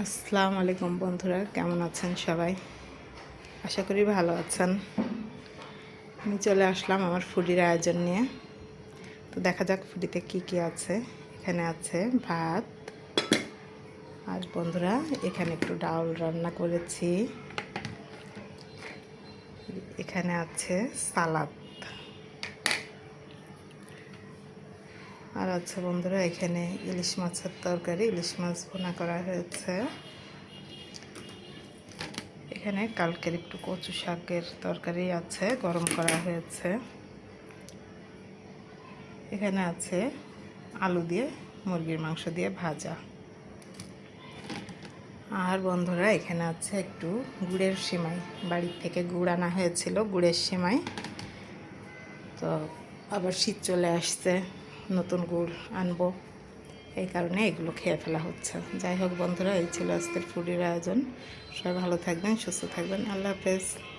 আসসালামু আলাইকুম বন্ধুরা, কেমন আছেন সবাই? আশা করি ভালো আছেন। আমি চলে আসলাম আমার ফুডির আয়োজন নিয়ে। তো দেখা যাক ফুডিতে কি কি আছে। এখানে আছে ভাত, আর বন্ধুরা এখানে একটু ডাল রান্না করেছি। এখানে আছে সালাদ, আর আছে বন্ধুরা এখানে ইলিশ মাছের তরকারি, ইলিশ মাছ ভুনা করা হয়েছে। এখানে কালকের একটু কচু শাকের তরকারি আছে, গরম করা হয়েছে। এখানে আছে আলু দিয়ে মুরগির মাংস দিয়ে ভাজা। আর বন্ধুরা এখানে আছে একটু গুড়ের সিমাই, বাড়ির থেকে গুড় আনা হয়েছিল, গুড়ের সিমাই। তো আবার শীত চলে আসছে, নতুন গুড় আনবো, এই কারণে এগুলো খেয়ে ফেলা হচ্ছে। যাই হোক বন্ধুরা, এই ছিল আজকের ফুডের আয়োজন। সবাই ভালো থাকবেন, সুস্থ থাকবেন। আল্লাহ হাফেজ।